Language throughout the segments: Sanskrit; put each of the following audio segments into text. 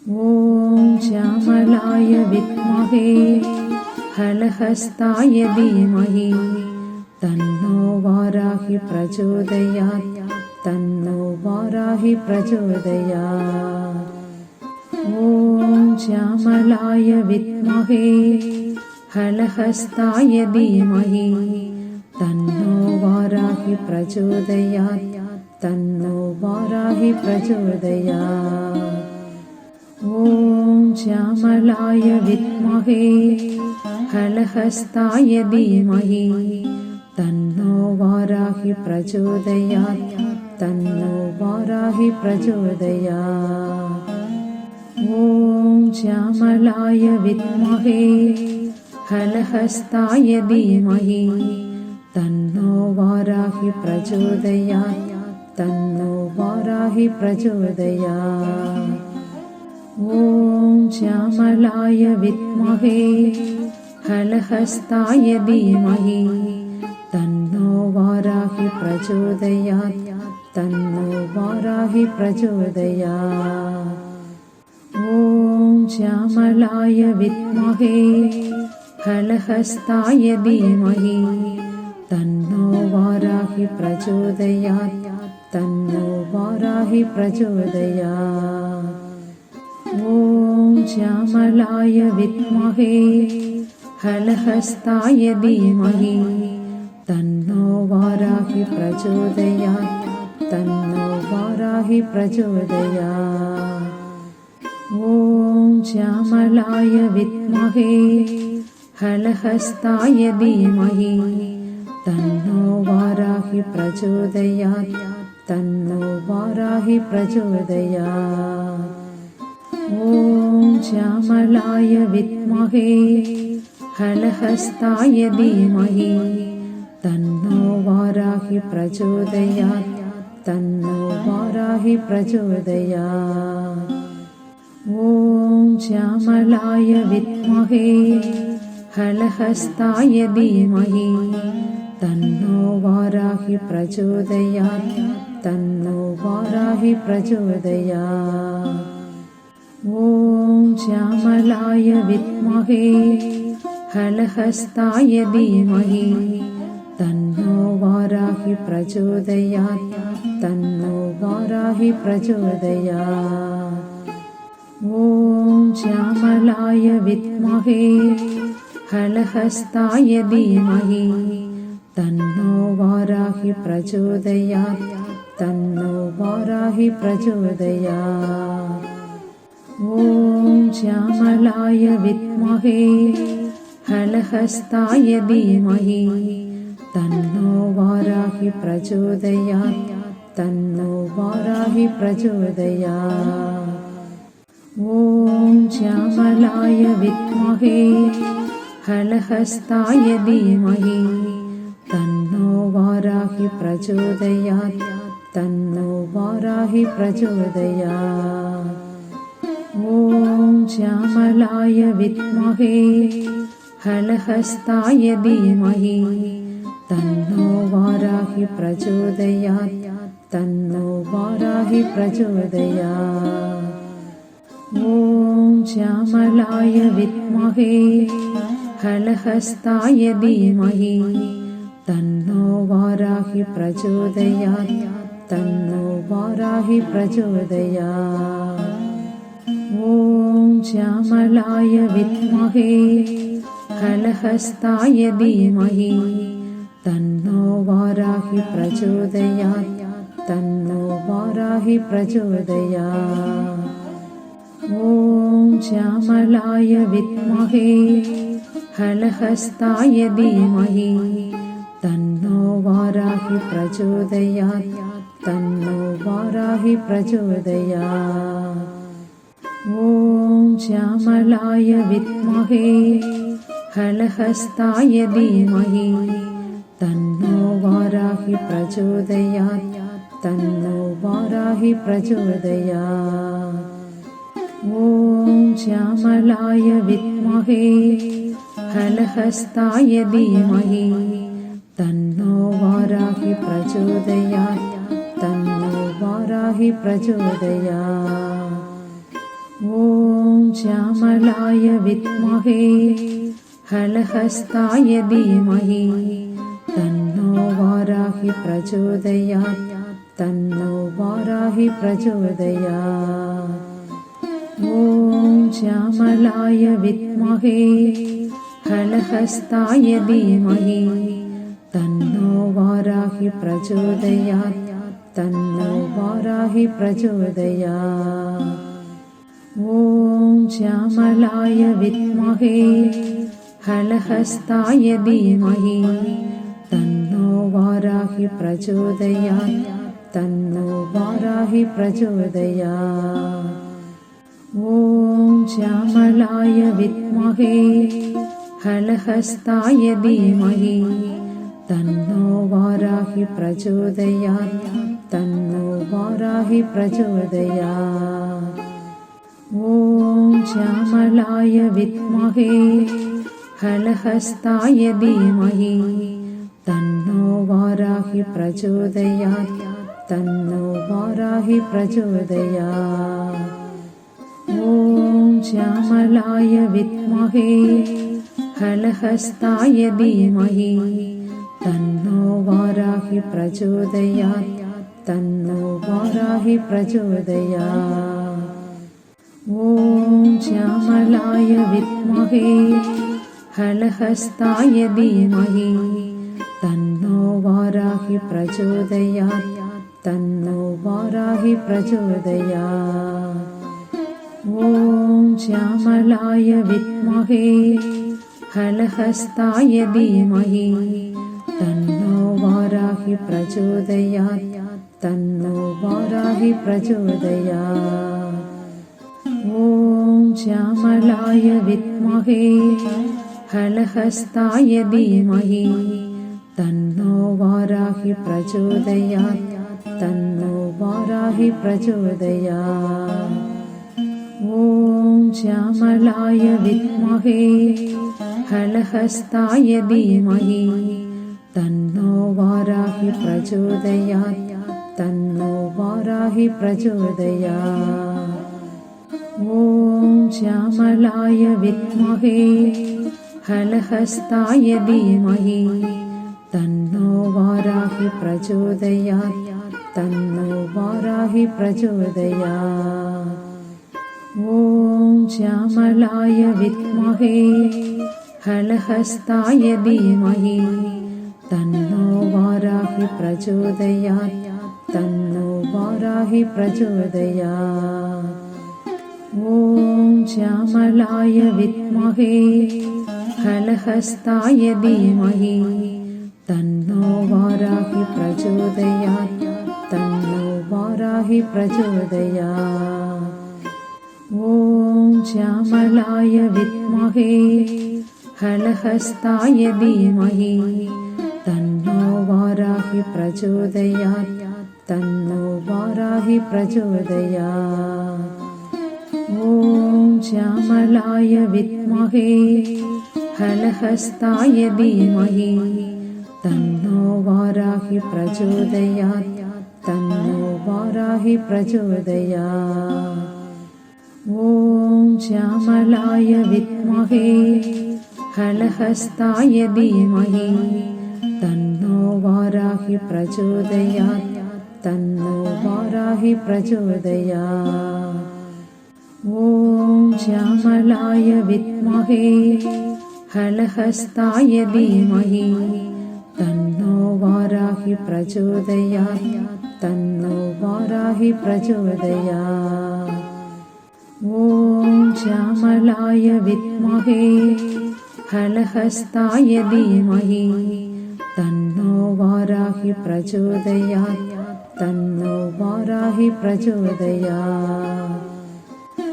ॐ श्यामलाय विद्महे हलहस्ताय धीमहि तन्नो वाराहि प्रचोदयात् तन्नो वाराहि प्रचोदयात्। ॐ श्यामलाय विद्महे हलहस्ताय धीमहि तन्नो वाराहि प्रचोदयात् तन्नो वाराहि प्रचोदयात्। ॐ श्यामलाय विद्महे हलहस्ताय धीमहि तन्नो वाराहि प्रचोदयात् तन्नो वाराहि प्रचोदयात्। ॐ श्यामलाय विद्महे हलहस्ताय धीमहि तन्नो वाराहि प्रचोदयात् तन्नो वाराहि प्रचोदयात्। ॐ श्यामलाय विद्महे हलहस्ताय धीमहि तन्नो वाराहि प्रचोदयात् तन्नो वाराहि प्रचोदयात्। ॐ श्यामलाय विद्महे हलहस्ताय धीमहि तन्नो वाराहि प्रचोदयात् तन्नो वाराहि प्रचोदयात्। ॐ श्यामलाय विद्महे हलहस्ताय धीमहि तन्नो वाराहि प्रचोदयात् तन्नो वाराहि प्रचोदयात्। ॐ श्यामलाय विद्महे हलहस्ताय धीमहि तन्नो वाराहि प्रचोदयात् तन्नो वाराहि प्रचोदयात्। ॐ श्यामलाय विद्महे हलहस्ताय धीमहि तन्नो वाराहि प्रचोदयात् तन्नो वाराहि प्रचोदयात्। ॐ श्यामलाय विद्महे हलहस्ताय धीमहि तन्नो वाराहि प्रचोदयात् तन्नो वाराहि प्रचोदयात्। ॐ श्यामलाय विद्महे हलहस्ताय धीमहि तन्नो वाराहि प्रचोदयात् तन्नो वाराहि प्रचोदयात्। ॐ श्यामलाय विद्महे हलहस्ताय धीमहि तन्नो वाराहि प्रचोदयात् तन्नो वाराहि प्रचोदयात्। ॐ श्यामलाय विद्महे हलहस्ताय धीमहि तन्नो वाराहि प्रचोदयात् तन्नो वाराहि प्रचोदयात्। ॐ श्यामलाय विद्महे हलहस्ताय धीमहि तन्नो वाराहि प्रचोदयात् तन्नो वाराहि प्रचोदयात्। ॐ श्यामलाय विद्महे हलहस्ताय धीमहि तन्नो वाराहि प्रचोदयात् तन्नो वाराहि प्रचोदयात्। ॐ श्यामलाय विद्महे हलहस्ताय धीमहि तन्नो वाराहि प्रचोदयात् तन्नो वाराहि प्रचोदयात्। ॐ श्यामलाय विद्महे हलहस्ताय धीमहि तन्नो वाराहि प्रचोदयात् तन्नो वाराहि प्रचोदयात्। ॐ श्यामलाय विद्महे हलहस्ताय धीमहि तन्नो वाराहि प्रचोदयात् तन्नो वाराहि प्रचोदयात्। ॐ श्यामलाय विद्महे हलहस्ताय धीमहि तन्नो वाराहि प्रचोदयात् तन्नो वाराहि प्रचोदयात्। ॐ श्यामलाय विद्महे हलहस्ताय धीमहि तन्नो वाराहि प्रचोदयात् तन्नो वाराहि प्रचोदयात्। ॐ श्यामलाय विद्महे हलहस्ताय धीमहि तन्नो वाराहि प्रचोदयात् तन्नो वाराहि प्रचोदयात्। ॐ श्यामलाय विद्महे हलहस्ताय धीमहि तन्नो वाराहि प्रचोदयात् तन्नो वाराहि प्रचोदयात्। ॐ श्यामलाय विद्महे हलहस्ताय धीमहि तन्नो वाराहि प्रचोदयात् तन्नो वाराहि प्रचोदयात्। ॐ श्यामलाय विद्महे हलहस्ताय धीमहि तन्नो वाराहि प्रचोदयात् तन्नो वाराहि प्रचोदयात्। ॐ श्यामलाय विद्महे हलहस्ताय धीमहि तन्नो वाराहि प्रचोदयात् तन्नो वाराहि प्रचोदयात्। ॐ श्यामलाय विद्महे हलहस्ताय धीमहि तन्नो वाराहि प्रचोदयात् तन्नो वाराहि प्रचोदयात्। ॐ श्यामलाय विद्महे हलहस्ताय धीमहि तन्नो वाराहि प्रचोदयात् तन्नो वाराहि प्रचोदयात्। ॐ श्यामलाय विद्महे हलहस्ताय धीमहि तन्नो वाराहि प्रचोदयात् तन्नो वाराहि प्रचोदयात्। ॐ श्यामलाय विद्महे हलहस्ताय धीमहि तन्नो वाराहि प्रचोदयात् तन्नो वाराहि प्रचोदयात्। ॐ श्यामलाय विद्महे हलहस्ताय धीमहि तन्नो वाराहि प्रचोदयात् तन्नो वाराहि प्रचोदयात्। ॐ श्यामलाय विद्महे हलहस्ताय धीमहि तन्नो वाराहि प्रचोदयात् तन्नो वाराहि प्रचोदयात्। ॐ श्यामलाय विद्महे हलहस्ताय धीमहि तन्नो वाराहि प्रचोदयात् तन्नो वाराहि प्रचोदयात्। ॐ श्यामलाय विद्महे हलहस्ताय धीमहि तन्नो वाराहि प्रचोदयात् तन्नो वाराहि प्रचोदयात्। ॐ श्यामलाय विद्महे हलहस्ताय धीमहि तन्नो वाराहि प्रचोदयात् तन्नो वाराहि प्रचोदयात्। ॐ श्यामलाय विद्महे हलहस्ताय धीमहि तन्नो वाराहि प्रचोदयात् तन्नो वाराहि प्रचोदयात्। ॐ श्यामलाय विद्महे हलहस्ताय धीमहि तन्नो वाराहि प्रचोदयात् तन्नो वाराहि प्रचोदयात्। ॐ श्यामलाय विद्महे हलहस्ताय धीमहि तन्नो वाराहि प्रचोदयात् तन्नो वाराहि प्रचोदयात्। ॐ श्यामलाय विद्महे हलहस्ताय धीमहि तन्नो वाराहि प्रचोदयात् तन्नो वाराहि प्रचोदयात्।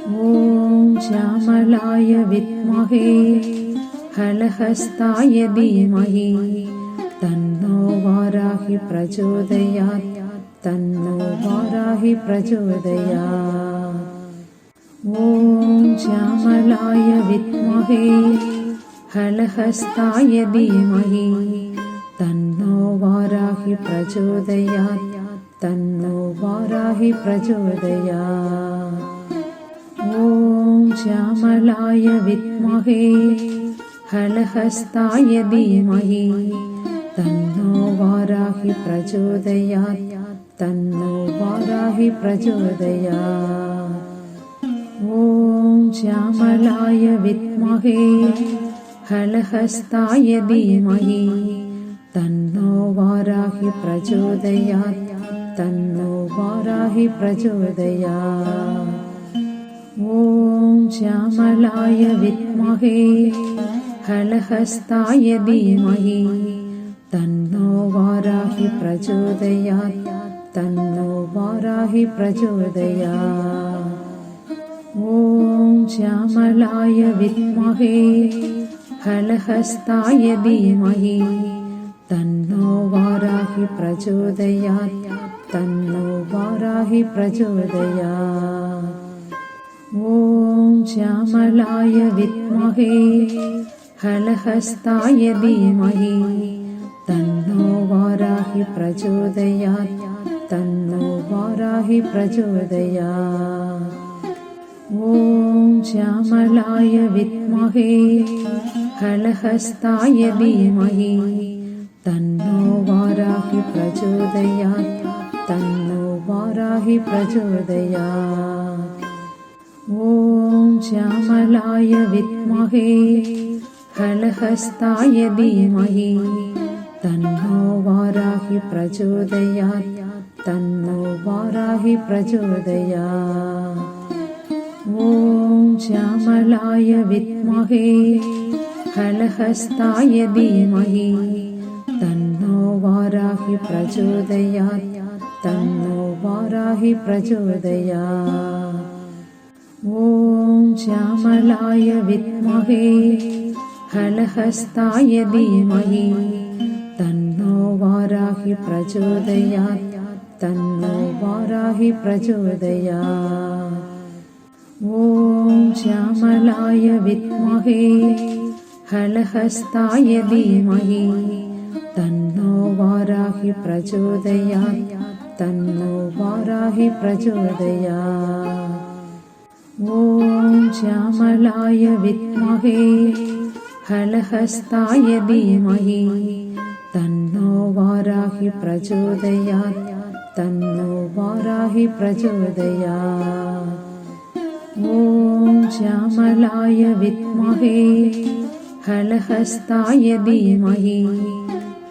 ॐ श्यामलाय विद्महे हलहस्ताय धीमहि तन्नो वाराहि प्रचोदयात् तन्नो वाराहि प्रचोदयात्। ॐ श्यामलाय विद्महे हलहस्ताय धीमहि तन्नो वाराहि प्रचोदयात् तन्नो वाराहि प्रचोदयात्। ॐ श्यामलाय विद्महे हलहस्ताय धीमहि तन्नो वाराहि प्रचोदयात् तन्नो वाराहि प्रचोदयात्। ॐ श्यामलाय विद्महे हलहस्ताय धीमहि तन्नो वाराहि प्रचोदयात् तन्नो वाराहि प्रचोदयात्। ॐ श्यामलाय विद्महे हलहस्ताय धीमहि तन्नो वाराहि प्रचोदयात् तन्नो वाराहि प्रचोदयात्। ॐ श्यामलाय विद्महे हलहस्ताय धीमहि तन्नो वाराहि प्रचोदयात् तन्नो वाराहि प्रचोदयात्। ॐ श्यामलाय विद्महे हलहस्ताय धीमहि तन्नो वाराहि प्रचोदयात् तन्नो वाराहि प्रचोदयात्। ॐ श्यामलाय विद्महे हलहस्ताय धीमहि तन्नो वाराहि प्रचोदयात् तन्नो वाराहि प्रचोदयात्। ॐ श्यामलाय विद्महे हलहस्ताय धीमहि तन्नो वाराहि प्रचोदयात् तन्नो वाराहि प्रचोदयात्। ॐ श्यामलाय विद्महे हलहस्ताय धीमहि तन्नो वाराहि प्रचोदयात् तन्नो वाराहि प्रचोदयात्। ॐ श्यामलाय विद्महे हलहस्ताय धीमहि तन्नो वाराहि प्रचोदयात् तन्नो वाराहि प्रचोदयात्। ॐ श्यामलाय विद्महे हलहस्ताय धीमहि तन्नो वाराहि प्रचोदयात् तन्नो वाराहि प्रचोदयात्। ॐ श्यामलाय विद्महे हलहस्ताय धीमहि तन्नो वाराहि प्रचोदयात् तन्नो वाराहि प्रचोदयात्। ॐ श्यामलाय विद्महे हलहस्ताय धीमहि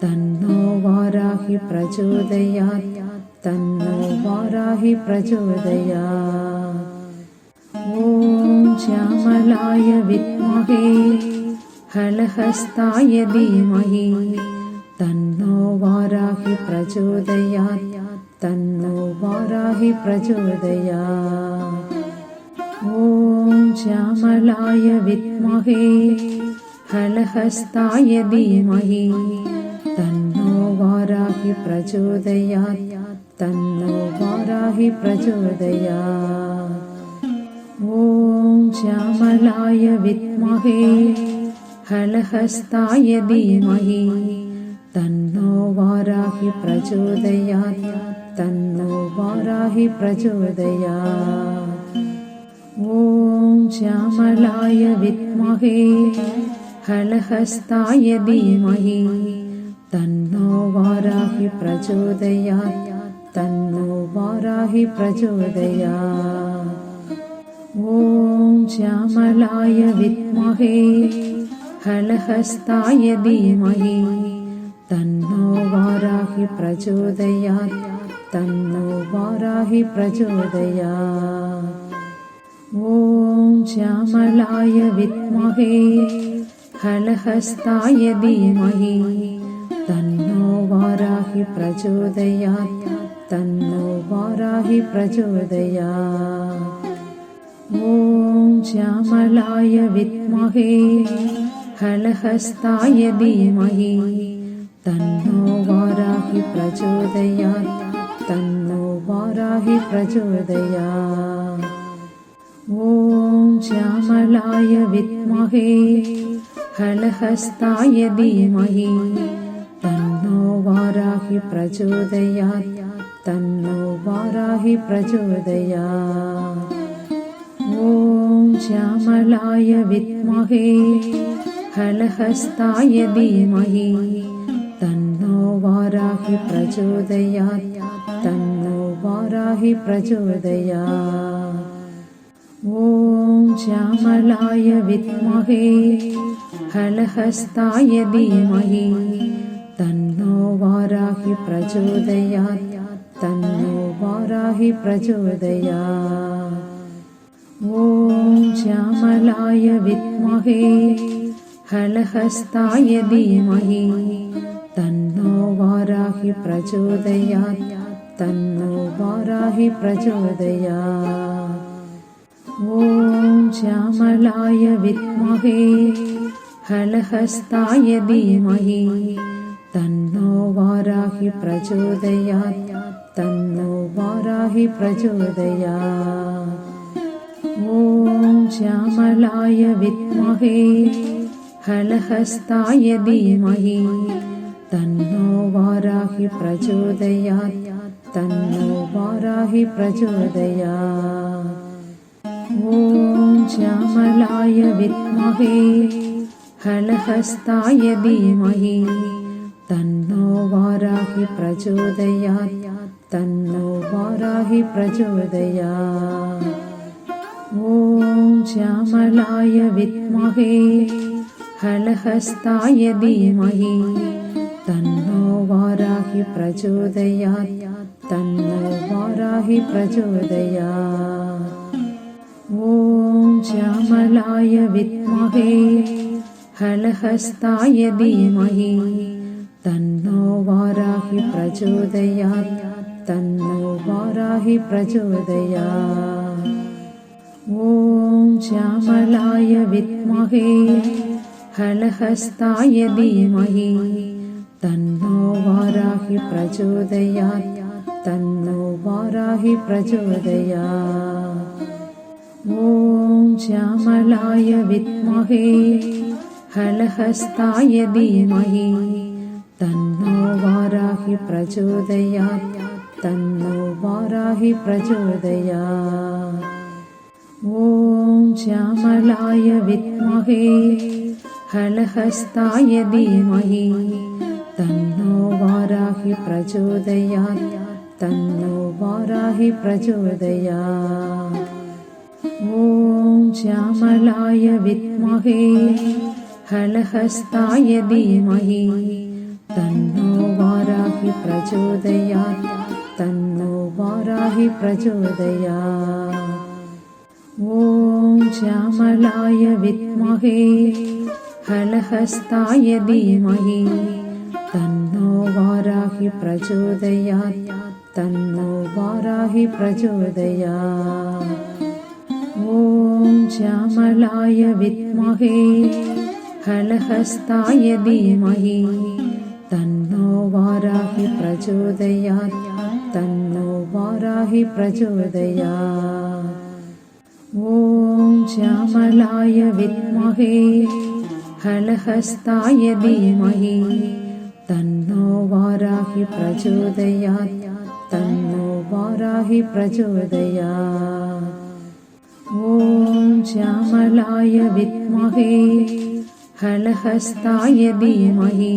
तन्नो वाराहि प्रचोदयात् तन्नो वाराहि प्रचोदयात्। ॐ श्यामलाय विद्महे हलहस्ताय धीमहि तन्नो वाराहि प्रचोदयात् तन्नो वाराहि प्रचोदयात्। ॐ श्यामलाय विद्महे हलहस्ताय धीमहि तन्नो वाराहि प्रचोदयात् तन्नो वाराहि प्रचोदयात्। ॐ श्यामलाय विद्महे हलहस्ताय धीमहि तन्नो वाराहि प्रचोदयात् तन्नो वाराहि प्रचोदयात्। ॐ श्यामलाय विद्महे हलहस्ताय धीमहि तन्नो वाराहि प्रचोदयात् तन्नो वाराहि प्रचोदयात्। ॐ श्यामलाय विद्महे हलहस्ताय धीमहि तन्नो वाराहि प्रचोदयात् तन्नो वाराहि प्रचोदयात्। ॐ श्यामलाय विद्महे हलहस्ताय धीमहि तन्नो वाराहि प्रचोदयात् तन्नो वाराहि प्रचोदयात्। ॐ श्यामलाय विद्महे हलहस्ताय धीमहि तन्नो वाराहि प्रचोदयात् तन्नो वाराहि प्रचोदयात्। ॐ श्यामलाय विद्महे हलहस्ताय धीमहि तन्नो वाराहि प्रचोदयात् तन्नो वाराहि प्रचोदयात्। ॐ श्यामलाय विद्महे हलहस्ताय धीमहि तन्नो वाराहि प्रचोदयात् तन्नो वाराहि प्रचोदयात्। ॐ श्यामलाय विद्महे हलहस्ताय धीमहि तन्नो वाराहि प्रचोदयात् तन्नो वाराहि प्रचोदयात्। ॐ श्यामलाय विद्महे हलहस्ताय धीमहि तन्नो वाराहि प्रचोदयात् तन्नो वाराहि प्रचोदयात्। ॐ श्यामलाय विद्महे हलहस्ताय धीमहि तन्नो वाराहि प्रचोदयात् तन्नो वाराहि प्रचोदयात्। ॐ श्यामलाय विद्महे हलहस्ताय धीमहि तन्नो वाराहि प्रचोदयात् तन्नो वाराहि प्रचोदयात्। ॐ श्यामलाय विद्महे हलहस्ताय धीमहि तन्नो वाराहि प्रचोदयात् तन्नो वाराहि प्रचोदयात्। ॐ श्यामलाय विद्महे हलहस्ताय धीमहि तन्नो वाराहि प्रचोदयात् तन्नो वाराहि प्रचोदयात्। ॐ श्यामलाय विद्महे हलहस्ताय धीमहि तन्नो वाराहि प्रचोदयात् तन्नो वाराहि प्रचोदयात्। ॐ श्यामलाय विद्महे हलहस्ताय धीमहि तन्नो वाराहि प्रचोदयात् तन्नो वाराहि प्रचोदयात्। ॐ श्यामलाय विद्महे हलहस्ताय धीमहि तन्नो वाराहि प्रचोदयात् तन्नो वाराहि प्रचोदयात्। ॐ श्यामलाय विद्महे हलहस्ताय धीमहि तन्नो वाराहि प्रचोदयात् तन्नो वाराहि प्रचोदयात्। ॐ श्यामलाय विद्महे हलहस्ताय धीमहि तन्नो वाराहि प्रचोदयात् तन्नो वाराहि प्रचोदयात्। ॐ श्यामलाय विद्महे हलहस्ताय धीमहि तन्नो वाराहि प्रचोदयात् तन्नो वाराहि प्रचोदयात्। ॐ श्यामलाय विद्महे हलहस्ताय धीमहि तन्नो वाराहि प्रचोदयात् तन्नो वाराहि प्रचोदयात्। ॐ श्यामलाय विद्महे हलहस्ताय धीमहि तन्नो वाराहि प्रचोदयात् तन्नो वाराहि प्रचोदयात्। ॐ श्यामलाय विद्महे हलहस्ताय धीमहि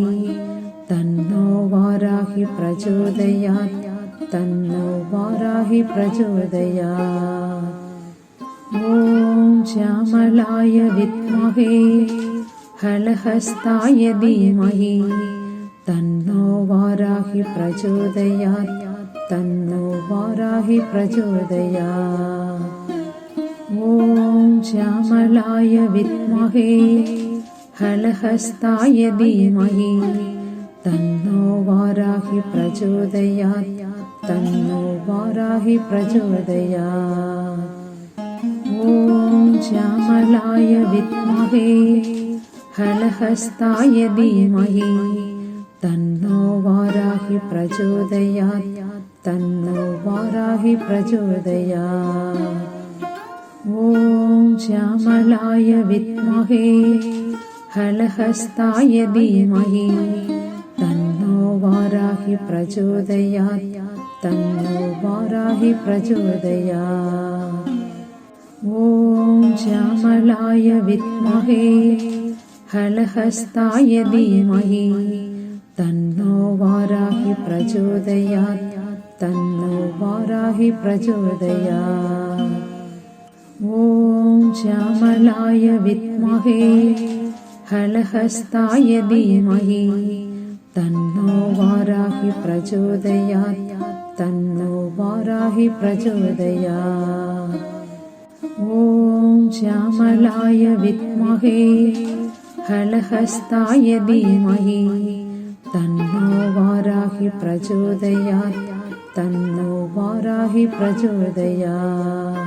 तन्नो वाराहि प्रचोदयात् तन्नो वाराहि प्रचोदयात्। ॐ श्यामलाय विद्महे हलहस्ताय धीमहि तन्नो वाराहि प्रचोदयात् तन्नो वाराहि प्रचोदयात्। ॐ श्यामलाय विद्महे हलहस्ताय धीमहि तन्नो वाराहि प्रचोदयात् तन्नो वाराहि प्रचोदयात्। ॐ श्यामलाय विद्महे हलहस्ताय धीमहि तन्नो वाराहि प्रचोदयात् तन्नो वाराहि प्रचोदयात्। ॐ श्यामलाय विद्महे हलहस्ताय धीमहि तन्नो वाराहि प्रचोदयात् तन्नो वाराहि प्रचोदयात्। ॐ श्यामलाय विद्महे हलहस्ताय धीमहि तन्नो वाराहि प्रचोदयात् तन्नो वाराहि प्रचोदयात्। ॐ श्यामलाय विद्महे हलहस्ताय धीमहि तन्नो वाराहि प्रचोदयात् तन्नो वाराहि प्रचोदयात्। ॐ श्यामलाय विद्महे हलहस्ताय धीमहि तन्नो वाराहि प्रचोदयात् तन्नो वाराहि प्रचोदयात्।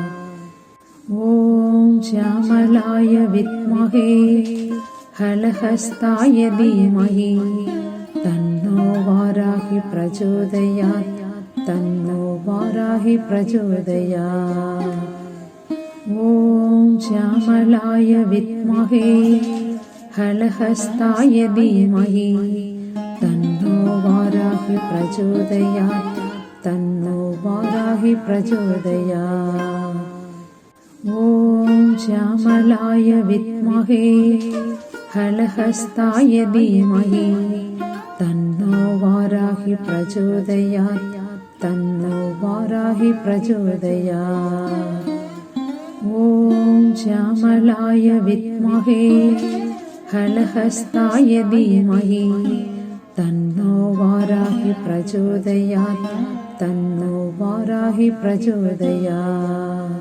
ॐ श्यामलाय विद्महे हलहस्ताय धीमहि तन्नो वाराहि प्रचोदयात् तन्नो वाराहि प्रचोदयात्। ॐ श्यामलाय विद्महे हलहस्ताय धीमहि तन्नो वाराहि प्रचोदयात् तन्नो वाराहि प्रचोदयात्। ॐ श्यामलाय विद्महे हलहस्ताय धीमहि तन्नो वाराहि प्रचोदयात् तन्नो वाराहि प्रचोदयात्। ॐ श्यामलाय विद्महे हलहस्ताय धीमहि तन्नो वाराहि प्रचोदयात् तन्नो वाराहि प्रचोदयात्।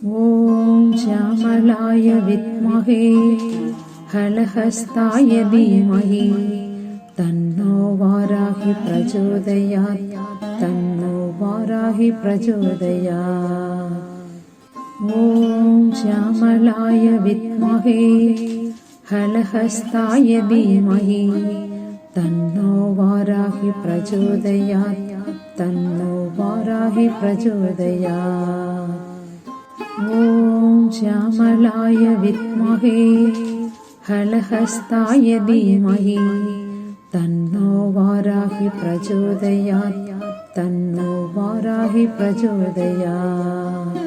ॐ श्यामलाय विद्महे हलहस्ताय धीमहि तन्नो वाराहि प्रचोदयात् तन्नो वाराहि प्रचोदयात्। ॐ श्यामलाय विद्महे हलहस्ताय धीमहि तन्नो वाराहि प्रचोदयात् तन्नो वाराहि प्रचोदयात्। ॐ श्यामलाय विद्महे हलहस्ताय धीमहि तन्नो वाराहि प्रचोदयात् तन्नो वाराहि प्रचोदयात्।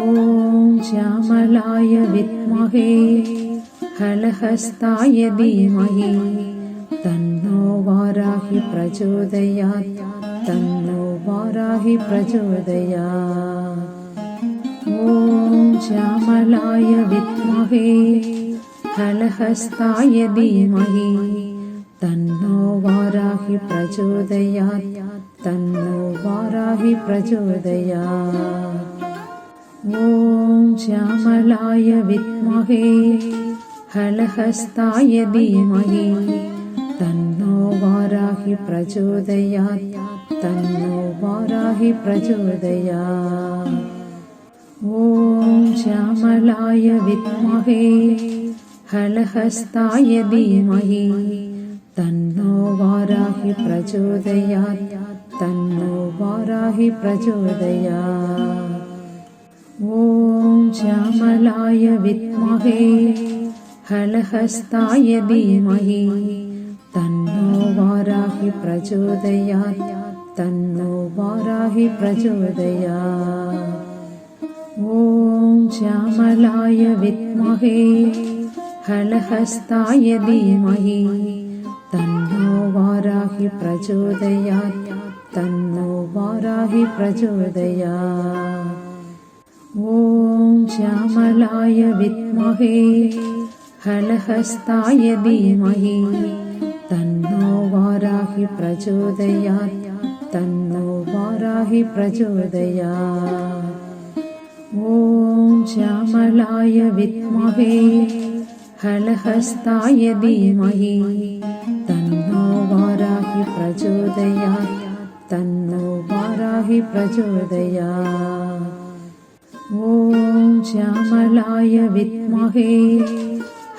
ॐ श्यामलाय विद्महे हलहस्ताय धीमहि तन्नो वाराहि प्रचोदयात् तन्नो वाराहि प्रचोदयात्। ॐ श्यामलाय विद्महे हलहस्ताय धीमहि तन्नो वाराहि प्रचोदयात् तन्नो वाराहि प्रचोदयात्। ॐ श्यामलाय विद्महे हलहस्ताय धीमहि तन्नो वाराहि प्रचोदयात् तन्नो वाराहि प्रचोदयात्। ॐ श्यामलाय विद्महे हलहस्ताय धीमहि तन्नो वाराहि प्रचोदयात् तन्नो वाराहि प्रचोदयात्। ॐ श्यामलाय विद्महे हलहस्ताय धीमहि तन्नो वाराहि प्रचोदयात् तन्नो वाराहि प्रचोदयात्। ॐ श्यामलाय विद्महे हलहस्ताय धीमहि तन्नो वाराहि प्रचोदयात् तन्नो वाराहि प्रचोदयात्। ॐ श्यामलाय विद्महे हलहस्ताय धीमहि तन्नो वाराहि प्रचोदयात् तन्नो वाराहि प्रचोदयात्। ॐ श्यामलाय विद्महे हलहस्ताय धीमहि तन्नो वाराहि प्रचोदयात् तन्नो वाराहि प्रचोदयात्। ॐ श्यामलाय विद्महे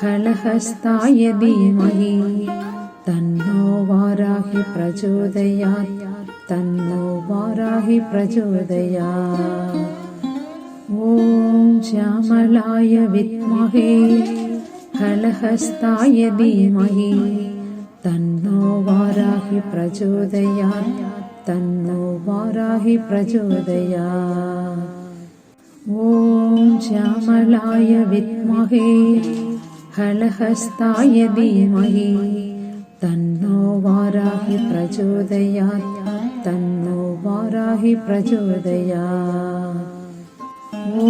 हलहस्ताय धीमहि तन्नो वाराहि प्रचोदयात् तन्नो वाराहि प्रचोदयात्। ॐ श्यामलाय विद्महे हलहस्ताय धीमहि तन्नो वाराहि प्रचोदयात् तन्नो वाराहि प्रचोदयात्। ॐ श्यामलाय विद्महे हलहस्ताय धीमहि तन्नो वाराहि प्रचोदयात् तन्नो वाराहि प्रचोदयात्। ॐ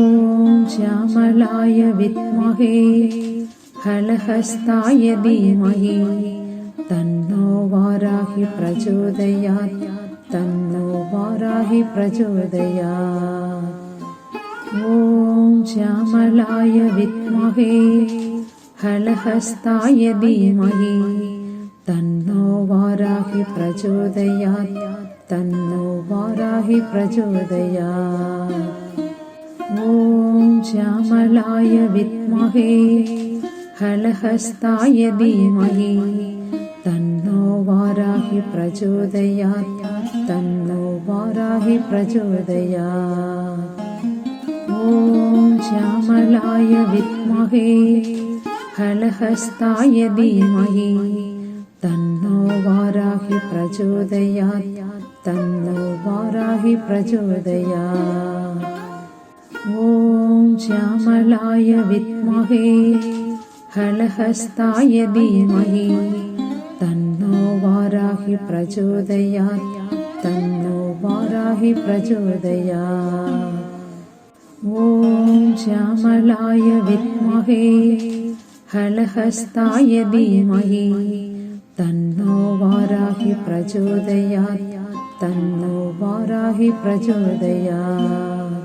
श्यामलाय विद्महे हलहस्ताय धीमहि तन्नो वाराहि प्रचोदयात् तन्नो वाराहि प्रचोदयात्। ॐ श्यामलाय विद्महे हलहस्ताय धीमहि तन्नो वाराहि प्रचोदयात् तन्नो वाराहि प्रचोदयात्। ॐ श्यामलाय विद्महे हलहस्ताय धीमहि तन्नो वाराहि प्रचोदयात् तन्नो वाराहि प्रचोदयात्। ॐ श्यामलाय विद्महे हलहस्ताय धीमहि तन्नो वाराहि प्रचोदयात् तन्नो वाराहि प्रचोदयात्। ॐ श्यामलाय विद्महे हलहस्ताय धीमहि तन्नो वाराहि प्रचोदयात् तन्नो वाराहि प्रचोदयात्। ॐ श्यामलाय विद्महे हलहस्ताय धीमहि तन्नो वाराहि प्रचोदयात् तन्नो वाराहि प्रचोदयात्।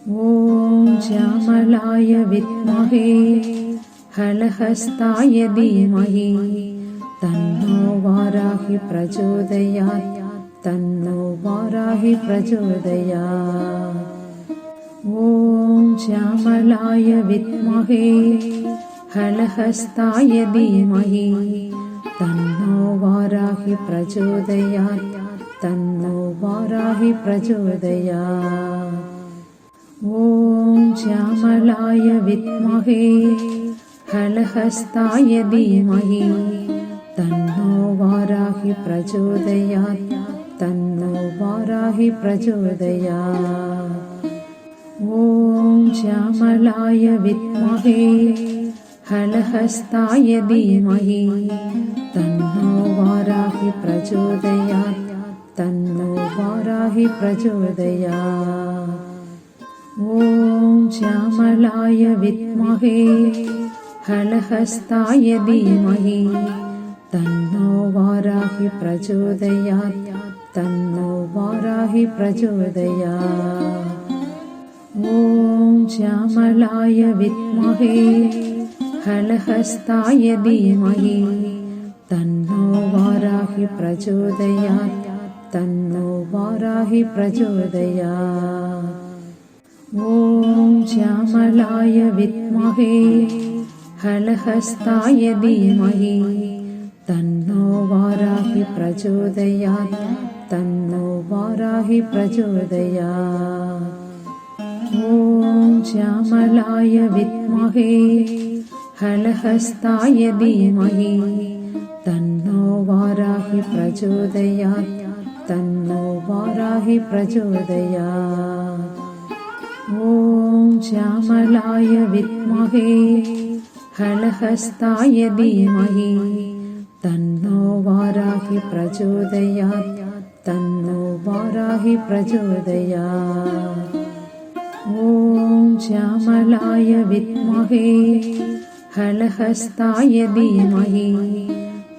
ॐ श्यामलाय विद्महे हलहस्ताय धीमहि तन्नो वाराहि प्रचोदयात् तन्नो वाराहि प्रचोदयात्। ॐ श्यामलाय विद्महे हलहस्ताय धीमहि तन्नो वाराहि प्रचोदयात् तन्नो वाराहि प्रचोदयात्। ॐ श्यामलाय विद्महे हलहस्ताय धीमहि तन्नो वाराहि प्रचोदयात् तन्नो वाराहि प्रचोदयात्। ॐ श्यामलाय विद्महे हलहस्ताय धीमहि तन्नो वाराहि प्रचोदयात् तन्नो वाराहि प्रचोदयात्। ॐ श्यामलाय विद्महे हलहस्ताय धीमहि तन्नो वाराहि प्रचोदयात् तन्नो वाराहि प्रचोदयात्। ॐ श्यामलाय विद्महे हलहस्ताय धीमहि तन्नो वाराहि प्रचोदयात् तन्नो वाराहि प्रचोदयात्। ॐ श्यामलाय विद्महे हलहस्ताय धीमहि तन्नो वाराहि प्रचोदयात् तन्नो वाराहि प्रचोदयात्। ॐ श्यामलाय विद्महे हलहस्ताय धीमहि तन्नो वाराहि प्रचोदयात् तन्नो वाराहि प्रचोदयात्। ॐ श्यामलाय विद्महे हलहस्ताय धीमहि तन्नो वाराहि प्रचोदयात् तन्नो वाराहि प्रचोदयात्। ॐ श्यामलाय विद्महे हलहस्ताय धीमहि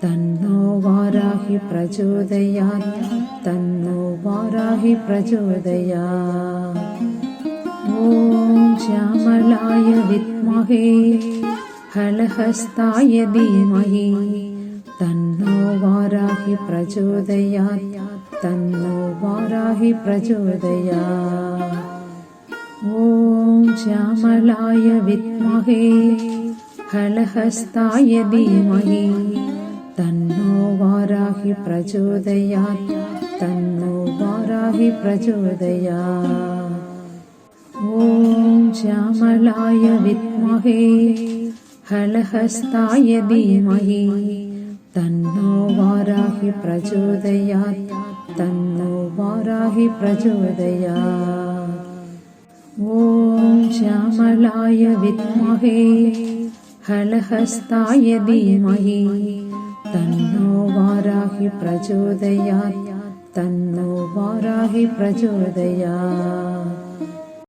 तन्नो वाराहि प्रचोदयात् तन्नो वाराहि प्रचोदयात्। ॐ श्यामलाय विद्महे हलहस्ताय धीमहि तन्नो वाराहि प्रचोदयात् तन्नो वाराहि प्रचोदयात्। ॐ श्यामलाय विद्महे हलहस्ताय धीमहि तन्नो वाराहि प्रचोदयात् तन्नो वाराहि प्रचोदयात्। ॐ श्यामलाय विद्महे हलहस्ताय धीमहि तन्नो वाराहि प्रचोदयात् तन्नो वाराहि प्रचोदयात्। ॐ श्यामलाय विद्महे हलहस्ताय धीमहि तन्नो वाराहि प्रचोदयात् तन्नो वाराहि प्रचोदयात्।